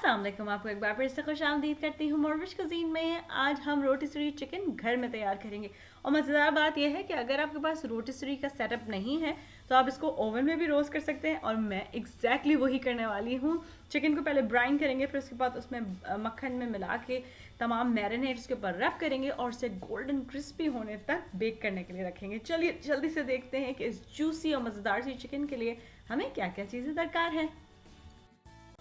अस्सलाम वालेकुम, आपको एक बार फिर से खुशामदीद करती हूँ मोरविश कुज़ीन में। आज हम रोटिसरी चिकन घर में तैयार करेंगे। और मज़ेदार बात यह है कि अगर आपके पास रोटिसरी का सेटअप नहीं है तो आप इसको ओवन में भी रोस्ट कर सकते हैं, और मैं एग्जैक्टली वही करने वाली हूँ। चिकन को पहले ब्राइन करेंगे, फिर उसके बाद उसमें मक्खन में मिला के तमाम मैरिनेट्स के ऊपर रब करेंगे और उसे गोल्डन क्रिस्पी होने तक बेक करने के लिए रखेंगे। चलिए जल्दी से देखते हैं कि इस जूसी और मज़ेदार सी चिकन के लिए हमें क्या क्या चीज़ें दरकार हैं।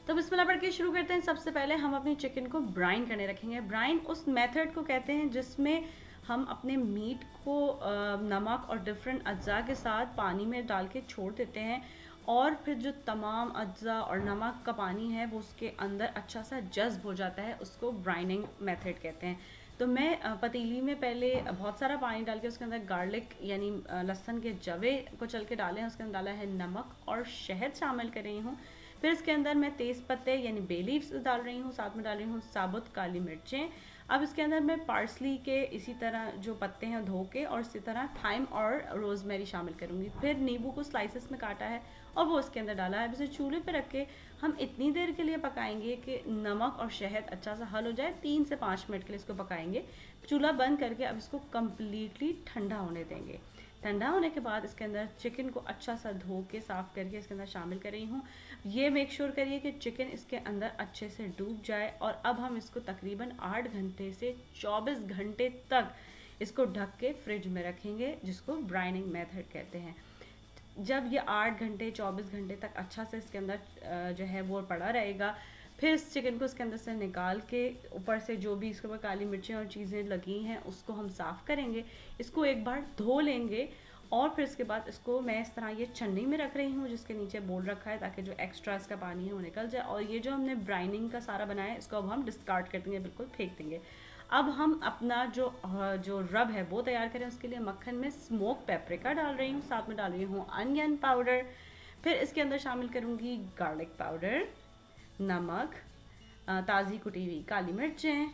तो बिस्मिल्लाह पढ़ के शुरू करते हैं। सबसे पहले हम अपनी चिकन को ब्राइन करने रखेंगे। ब्राइन उस मेथड को कहते हैं जिसमें हम अपने मीट को नमक और डिफरेंट अज्जा के साथ पानी में डाल के छोड़ देते हैं, और फिर जो तमाम अज्जा और नमक का पानी है वो उसके अंदर अच्छा सा जज्ब हो जाता है। उसको ब्राइनिंग मेथड कहते हैं। तो मैं पतीली में पहले बहुत सारा पानी डाल के उसके अंदर गार्लिक यानी लहसुन के जवे को चल के डालें, उसके अंदर डाला है नमक और शहद शामिल कर रही हूँ। फिर इसके अंदर मैं तेज़ पत्ते यानी बे लीव्स डाल रही हूँ, साथ में डाल रही हूँ साबुत काली मिर्चें। अब इसके अंदर मैं पार्सली के इसी तरह जो पत्ते हैं धो के, और इसी तरह थाइम और रोज़मेरी शामिल करूँगी। फिर नींबू को स्लाइसेस में काटा है और वो इसके अंदर डाला है। अब इसे चूल्हे पे रख के हम इतनी देर के लिए पकाएंगे कि नमक और शहद अच्छा सा हल हो जाए। 3 से 5 मिनट के लिए इसको पकाएंगे। चूल्हा बंद करके अब इसको कम्प्लीटली ठंडा होने देंगे। ठंडा होने के बाद इसके अंदर चिकन को अच्छा सा धो के साफ़ करके इसके अंदर शामिल कर रही हूँ। ये मेक श्योर करिए कि चिकन इसके अंदर अच्छे से डूब जाए। और अब हम इसको तकरीबन 8 घंटे से 24 घंटे तक इसको ढक के फ्रिज में रखेंगे, जिसको ब्राइनिंग मेथड कहते हैं। जब ये 8 घंटे 24 घंटे तक अच्छा से इसके अंदर जो है वो पड़ा रहेगा, फिर इस चिकन को इसके अंदर से निकाल के ऊपर से जो भी इसके ऊपर काली मिर्चें और चीज़ें लगी हैं उसको हम साफ़ करेंगे। इसको एक बार धो लेंगे और फिर इसके बाद इसको मैं इस तरह ये छन्नी में रख रही हूँ जिसके नीचे बोल रखा है, ताकि जो एक्स्ट्रा इसका पानी है वो निकल जाए। और ये जो हमने ब्राइनिंग का सारा बनाया है इसको अब हम डिस्कार्ड कर देंगे, बिल्कुल फेंक देंगे। अब हम अपना जो रब है वो तैयार करें। उसके लिए मक्खन में स्मोक पेपरिका डाल रही हूँ, साथ में डाल रही हूँ अनियन पाउडर। फिर इसके अंदर शामिल करूँगी गार्लिक पाउडर, नमक, ताज़ी कुटी हुई काली मिर्चें,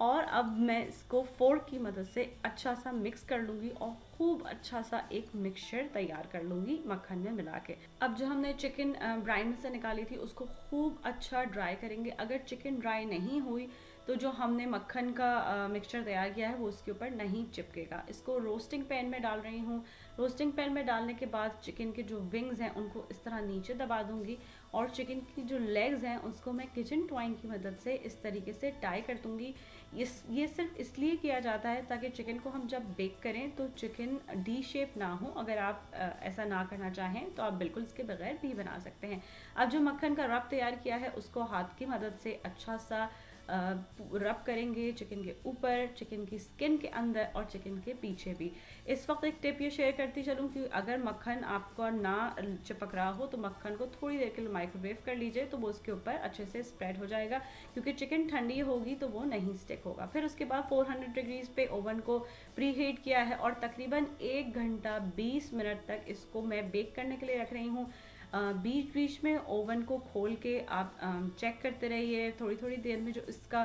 और अब मैं इसको फोर्क की मदद से अच्छा सा मिक्स कर लूँगी और खूब अच्छा सा एक मिक्सचर तैयार कर लूँगी मक्खन में मिला के। अब जो हमने चिकन ब्राइन से निकाली थी उसको खूब अच्छा ड्राई करेंगे। अगर चिकन ड्राई नहीं हुई तो जो हमने मक्खन का मिक्सचर तैयार किया है वो उसके ऊपर नहीं चिपकेगा। इसको रोस्टिंग पैन में डाल रही हूँ। रोस्टिंग पैन में डालने के बाद चिकन के जो विंग्स हैं उनको इस तरह नीचे दबा दूँगी, और चिकन की जो लेग्स हैं उसको मैं किचन ट्वाइन की मदद से इस तरीके से टाई कर दूँगी। ये सिर्फ इसलिए किया जाता है ताकि चिकन को हम जब बेक करें तो चिकन डी शेप ना हो। अगर आप ऐसा ना करना चाहें तो आप बिल्कुल इसके बगैर भी बना सकते हैं। अब जो मक्खन का रब तैयार किया है उसको हाथ की मदद से अच्छा सा रब करेंगे चिकन के ऊपर, चिकन की स्किन के अंदर और चिकन के पीछे भी। इस वक्त एक टिप ये शेयर करती चलूँ कि अगर मक्खन आपका ना चिपक रहा हो तो मक्खन को थोड़ी देर के लिए माइक्रोवेव कर लीजिए, तो वो उसके ऊपर अच्छे से स्प्रेड हो जाएगा, क्योंकि चिकन ठंडी होगी तो वो नहीं स्टिक होगा। फिर उसके बाद 400 डिग्रीज पे ओवन को प्री हीट किया है और तकरीबन 1 घंटा 20 मिनट तक इसको मैं बेक करने के लिए रख रही हूँ। बीच बीच में ओवन को खोल के आप चेक करते रहिए। थोड़ी थोड़ी देर में जो इसका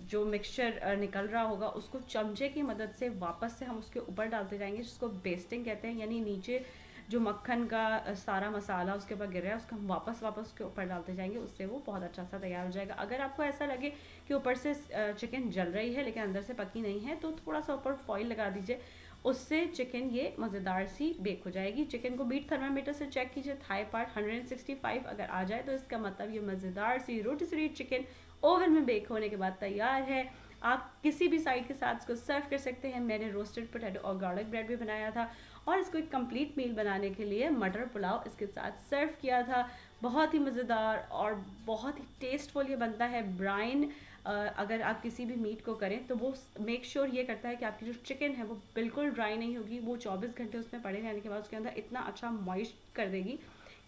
जो मिक्सचर निकल रहा होगा उसको चमचे की मदद से वापस से हम उसके ऊपर डालते जाएंगे, जिसको बेस्टिंग कहते हैं। यानी नीचे जो मक्खन का सारा मसाला उसके ऊपर गिर रहा है उसको हम वापस उसके ऊपर डालते जाएंगे, उससे वो बहुत अच्छा सा तैयार हो जाएगा। अगर आपको ऐसा लगे कि ऊपर से चिकन जल रही है लेकिन अंदर से पकी नहीं है तो थोड़ा सा ऊपर फॉइल लगा दीजिए, उससे चिकन ये मज़ेदार सी बेक हो जाएगी। चिकन को बीट थर्मामीटर से चेक कीजिए, थाई पार्ट 165 अगर आ जाए तो इसका मतलब ये मज़ेदार सी रोटिसरी चिकन ओवन में बेक होने के बाद तैयार है। आप किसी भी साइड के साथ इसको सर्व कर सकते हैं। मैंने रोस्टेड पोटैटो और गार्लिक ब्रेड भी बनाया था, और इसको एक कंप्लीट मील बनाने के लिए मटर पुलाव इसके साथ सर्व किया था। बहुत ही मज़ेदार और बहुत ही टेस्टफुल ये बनता है। ब्राइन अगर आप किसी भी मीट को करें तो वो मेक श्योर ये करता है कि आपकी जो चिकन है वो बिल्कुल ड्राई नहीं होगी। वो 24 घंटे उसमें पड़े रहने के बाद उसके अंदर इतना अच्छा मॉइस्ट कर देगी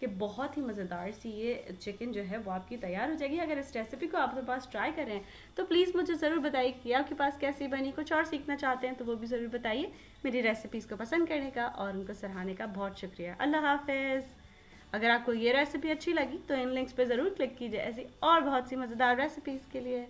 कि बहुत ही मज़ेदार सी ये चिकन जो है वो आपकी तैयार हो जाएगी। अगर इस रेसिपी को आप अपने पास ट्राई करें तो प्लीज़ मुझे ज़रूर बताइए कि आपके पास कैसी बनी। कुछ और सीखना चाहते हैं तो वो भी ज़रूर बताइए। मेरी रेसिपीज़ को पसंद करने का और उनको सराहने का बहुत शुक्रिया। अल्लाह हाफ़िज़। अगर आपको ये रेसिपी अच्छी लगी तो इन लिंक्स पे ज़रूर क्लिक कीजिए ऐसी और बहुत सी मज़ेदार रेसिपीज़ के लिए।